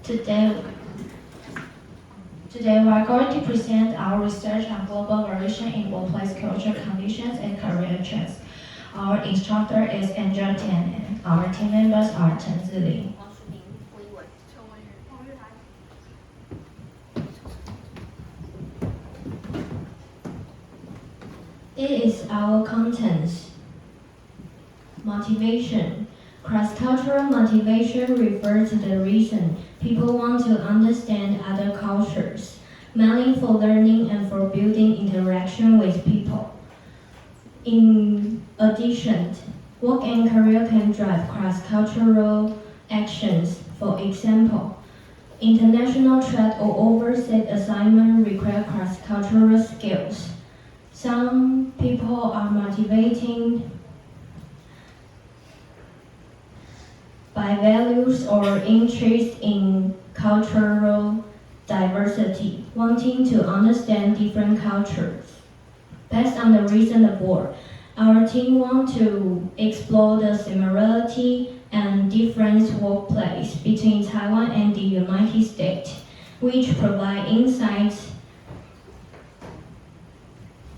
Today we are going to present our research on global variation in workplace culture conditions and career trends. Our instructor is Angel Tian and our team members are Chen Zili. It is our contents. Motivation. Cross-cultural motivation refers to the reason people want to understand other cultures, mainly for learning and for building interaction with people. In addition, work and career can drive cross-cultural actions. For example, international trade or overseas assignment require cross-cultural skills. Some people are motivated by values or interest in cultural diversity, wanting to understand different cultures. Based on the reason above, our team wants to explore the similarity and difference workplace between Taiwan and the United States, which provide insights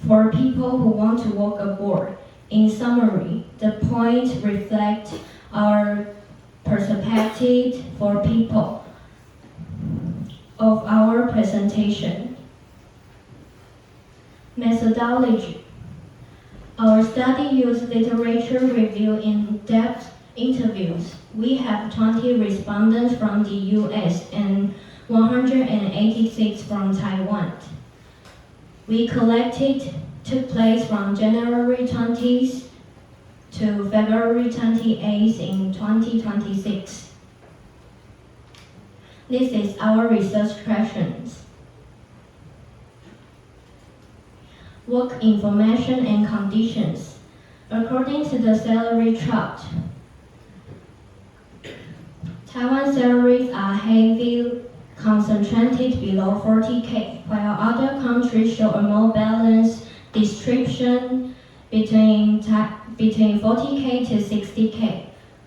for people who want to work abroad. In summary, the points reflect our perspective for people of our presentation. Methodology. Our study used literature review in-depth interviews. We have 20 respondents from the US and 186 from Taiwan. We took place from January 20th to February 28th in 2026. This is our research questions. Work information and conditions. According to the salary chart, Taiwan salaries are heavily concentrated below 40K, while other countries show a more balanced distribution between 40K to 60K.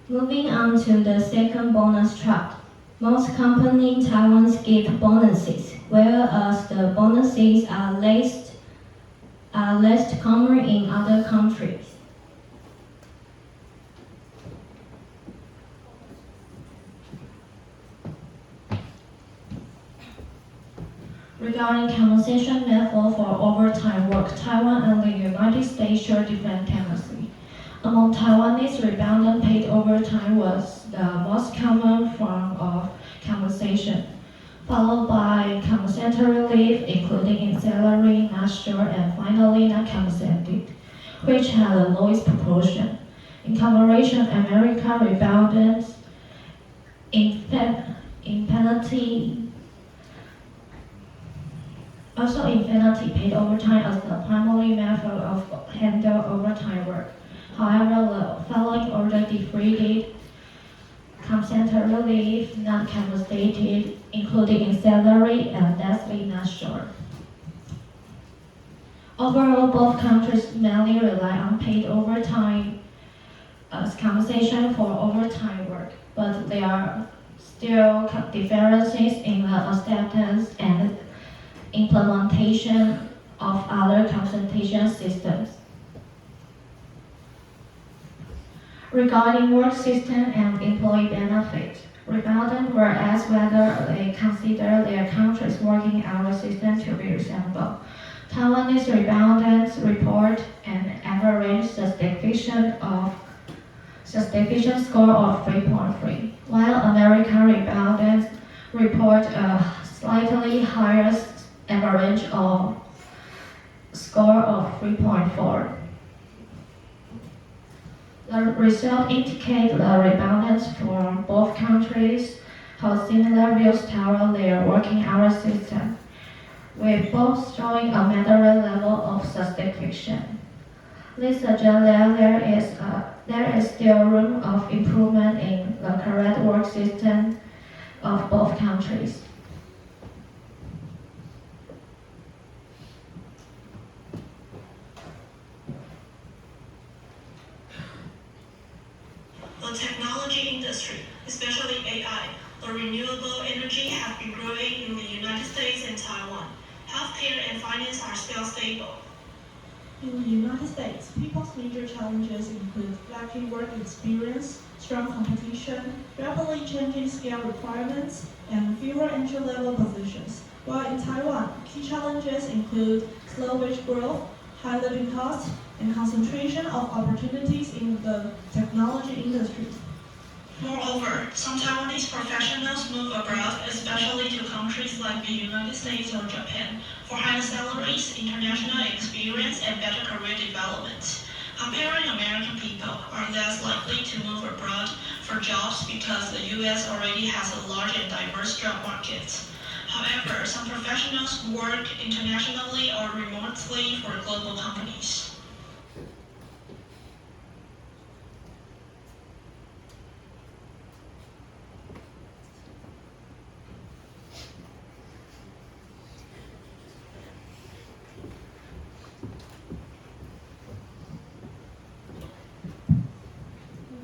Moving on to the second bonus chart. Most companies in Taiwan give bonuses, whereas the bonuses are less common in other countries. Regarding compensation level for overtime work, Taiwan and the United States show different tendency. Among Taiwanese, redundant paid overtime was the most common form of compensation, followed by compensatory leave, including in salary, not sure, and finally not compensated, which had the lowest proportion. In comparison, America rebounded in penalty. Also in penalty paid overtime as the primary method of handle overtime work. However, the following order degraded compensatory leave, not compensated, including in salary and lastly not sure. Overall, both countries mainly rely on paid overtime as compensation for overtime work, but there are still differences in the acceptance and implementation of other compensation systems. Regarding work system and employee benefits, respondents were asked whether they consider their country's working hour system to be reasonable. Taiwanese respondents report an average satisfaction score of 3.3, while American respondents report a slightly higher average score of 3.4. The result indicates the respondents from both countries have similar views toward their working hour system, with both showing a moderate level of satisfaction. This suggests that there is still room of improvement in the correct work system of both countries. The technology industry, especially AI, but renewable energy have been growing in the United States and Taiwan. Healthcare and finance are still stable. In the United States, people's major challenges include lacking work experience, strong competition, rapidly changing skill requirements, and fewer entry-level positions. While in Taiwan, key challenges include slow wage growth, high living costs, and concentration of opportunities in the technology industry. Moreover, some Taiwanese professionals move abroad, especially to countries like the United States or Japan, for higher salaries, international experience, and better career development. Comparing American people are less likely to move abroad for jobs because the U.S. already has a large and diverse job market. However, some professionals work internationally or remotely for global companies.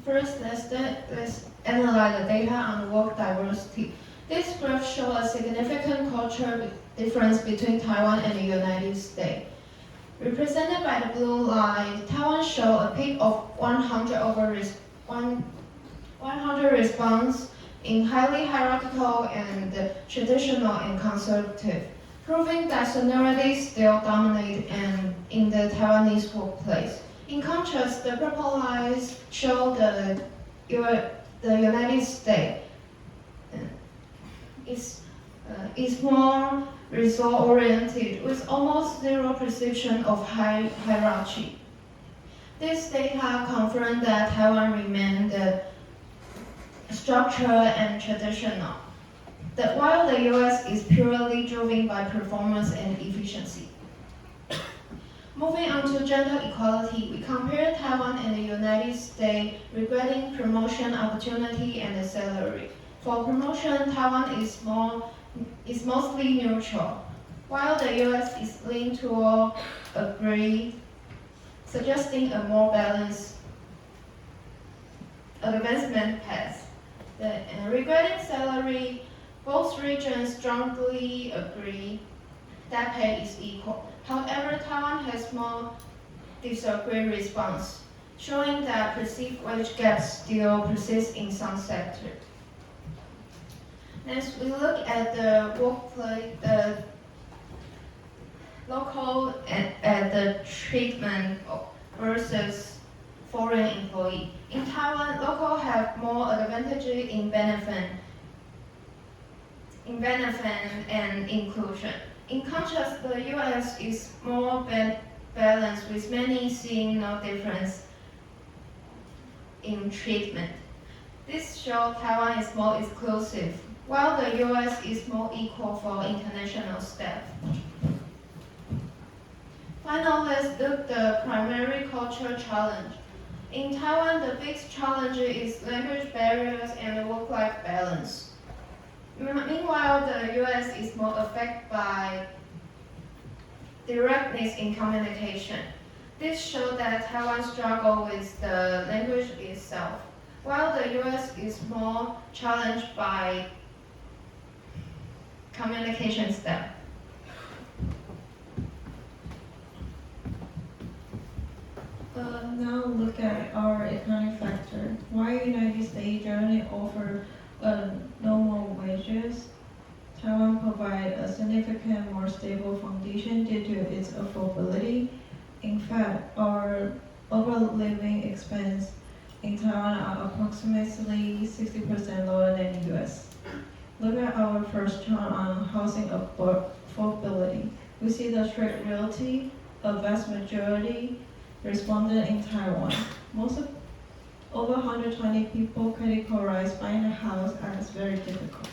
First, let's analyze the data on work diversity. This graph shows a significant cultural difference between Taiwan and the United States. Represented by the blue line, Taiwan shows a peak of 100 response in highly hierarchical and traditional and conservative, proving that seniority still dominates in the Taiwanese workplace. In contrast, the purple lines show the United States is more result-oriented with almost zero perception of hierarchy. This data confirm that Taiwan remains structural and traditional, that while the US is purely driven by performance and efficiency. Moving on to gender equality, we compare Taiwan and the United States regarding promotion opportunity and the salary. For promotion, Taiwan is mostly neutral, while the US is leaning toward agree, suggesting a more balanced advancement path. Regarding salary, both regions strongly agree that pay is equal. However, Taiwan has more disagreed response, showing that perceived wage gaps still persist in some sectors. Next, we look at the workplace, the local and the treatment versus foreign employee. In Taiwan, local have more advantages in benefit and inclusion. In contrast, the US is more balanced, with many seeing no difference in treatment. This shows Taiwan is more exclusive, while the US is more equal for international staff. Finally, let's look at the primary cultural challenge. In Taiwan, the biggest challenge is language barriers and work-life balance. Meanwhile, the US is more affected by directness in communication. This shows that Taiwan struggles with the language itself, while the US is more challenged by communication style. Now look at our economic factor. While United States generally offer normal wages, Taiwan provides a significant more stable foundation due to its affordability. In fact, our overall living expense in Taiwan are approximately 60% lower than the US. Look at our first chart on housing affordability. We see the strict reality, a vast majority responded in Taiwan. Over 120 people categorize buying a house as very difficult.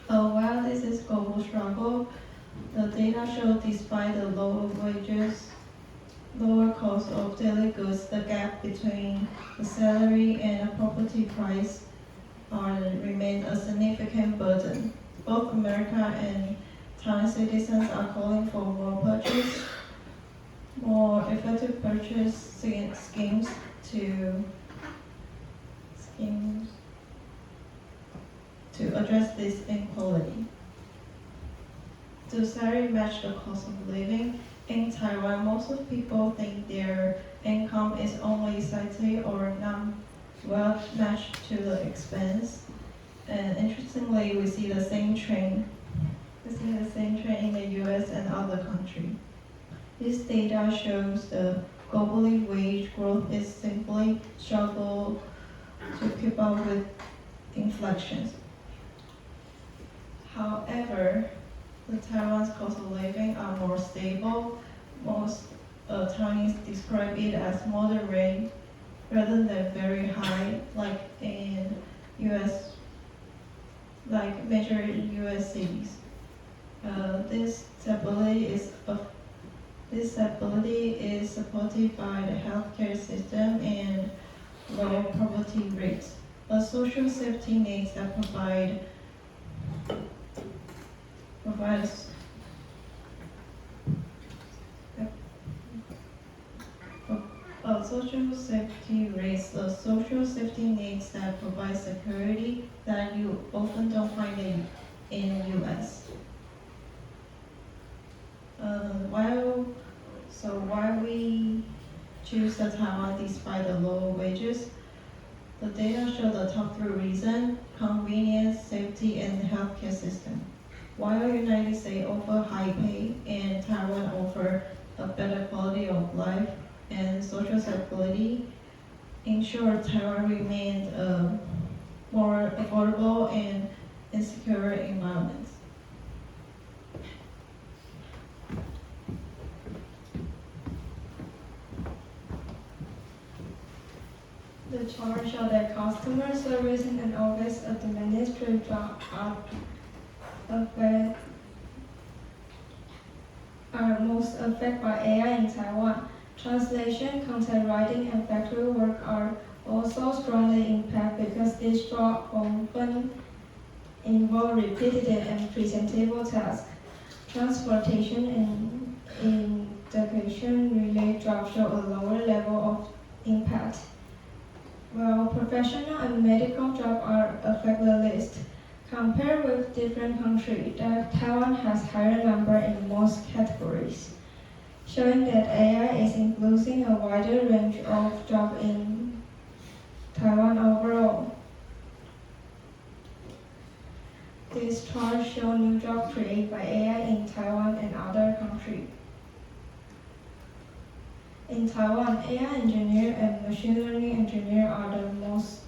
While this is global struggle, the data show despite the lower wages, lower cost of daily goods, the gap between the salary and the property price remains a significant burden. Both America and Taiwan citizens are calling for more effective purchase schemes address this inequality. Does salary match the cost of living? In Taiwan, most of people think their income is only slightly or not well matched to the expense. And interestingly, we see the same trend. In the US and other countries. This data shows the globally wage growth is simply struggle to keep up with inflation. However, the Taiwan's cost of living are more stable. Most Taiwanese describe it as moderate rather than very high, like in US, like major US cities. This stability is supported by the healthcare system and low poverty rates. A social safety nets that provides social safety rates, the social safety nets that provide security that you often don't find in US. Why we choose the Taiwan despite the low wages? The data show the top 3 reasons: convenience, safety, and the healthcare system. While United States offer high pay and Taiwan offer a better quality of life and social stability, ensure Taiwan remains a more affordable and insecure environment. The chart shows that customer service and office administrative jobs are most affected by AI in Taiwan. Translation, content writing, and factory work are also strongly impacted because these jobs often involve repetitive and presentable tasks. Transportation and education-related jobs show a lower level of impact. While professional and medical jobs are affected the least. Compared with different countries, Taiwan has higher number in most categories, showing that AI is influencing a wider range of jobs in Taiwan overall. This chart shows new jobs created by AI in Taiwan and other countries. In Taiwan, AI engineer and machine learning engineer are the most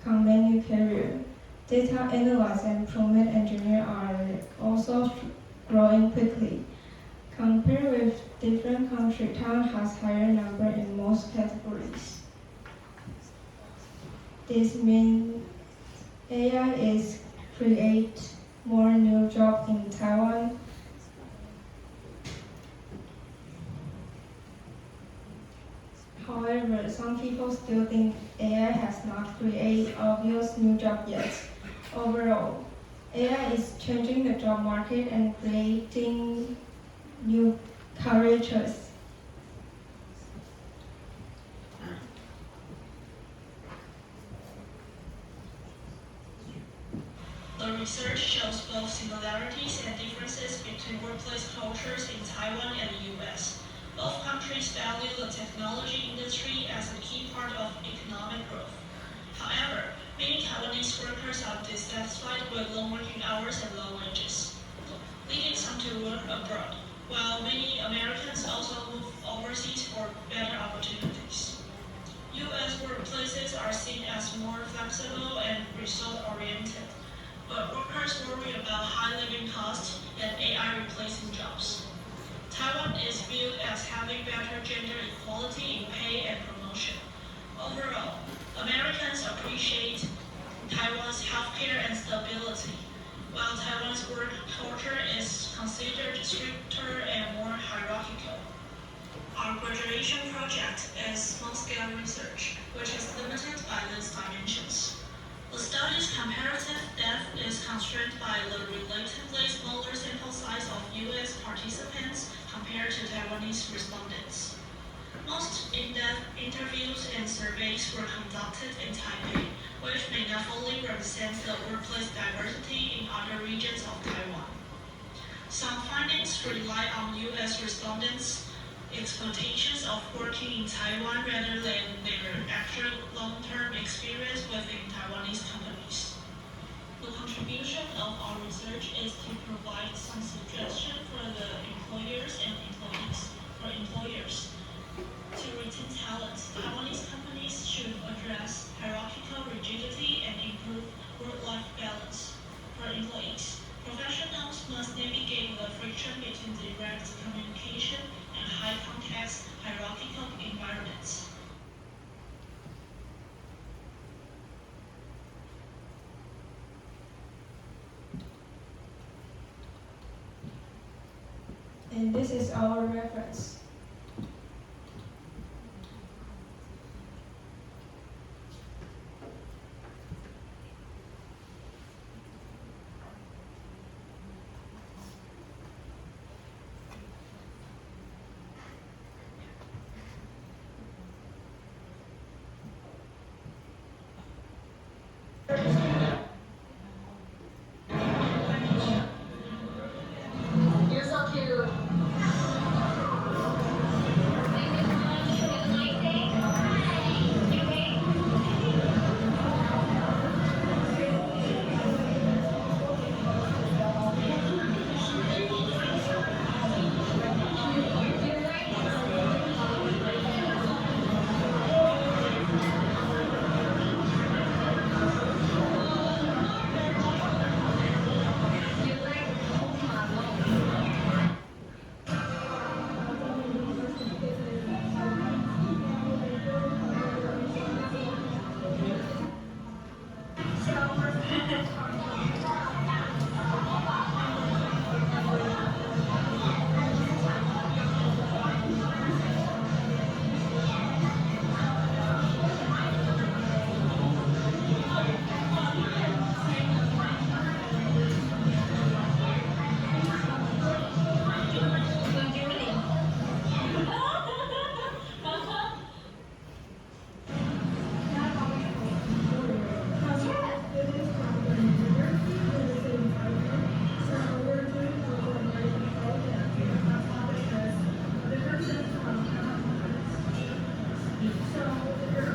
common new career. Data analyst and prompt engineer are also growing quickly. Compared with different countries, Taiwan has higher number in most categories. This means AI is create more new jobs in Taiwan. However, some people still think AI has not created obvious new jobs yet. Overall, AI is changing the job market and creating new career choices. The research shows both similarities and differences between workplace cultures in Taiwan and the US. Both countries value the technology industry as a key part of economic growth. However, many Taiwanese workers are dissatisfied with long working hours and low wages, leading some to work abroad, while many Americans also move overseas for better opportunities. US workplaces are seen as more flexible and result-oriented, but workers worry about high living costs and AI replacing jobs. Taiwan is viewed as having better gender equality in pay and promotion. Overall, Americans appreciate Taiwan's healthcare and stability, while Taiwan's work culture is considered stricter and more hierarchical. Our graduation project is small-scale research, which is limited by these dimensions. The study's comparative depth is constrained by the relatively smaller sample size of US participants compared to Taiwanese respondents. Most in-depth interviews and surveys were conducted in Taipei, which may not fully represent the workplace diversity in other regions of Taiwan. Some findings rely on U.S. respondents' expectations of working in Taiwan rather than their actual long-term experience within Taiwanese companies. The contribution of our research is to provide some suggestions for the employers and employees. For employers, to retain talent, Taiwanese companies should address hierarchical rigidity and improve work-life balance. For employees, professionals must navigate the friction between direct communication and high-context hierarchical environments. And this is our reference. You're so cute. So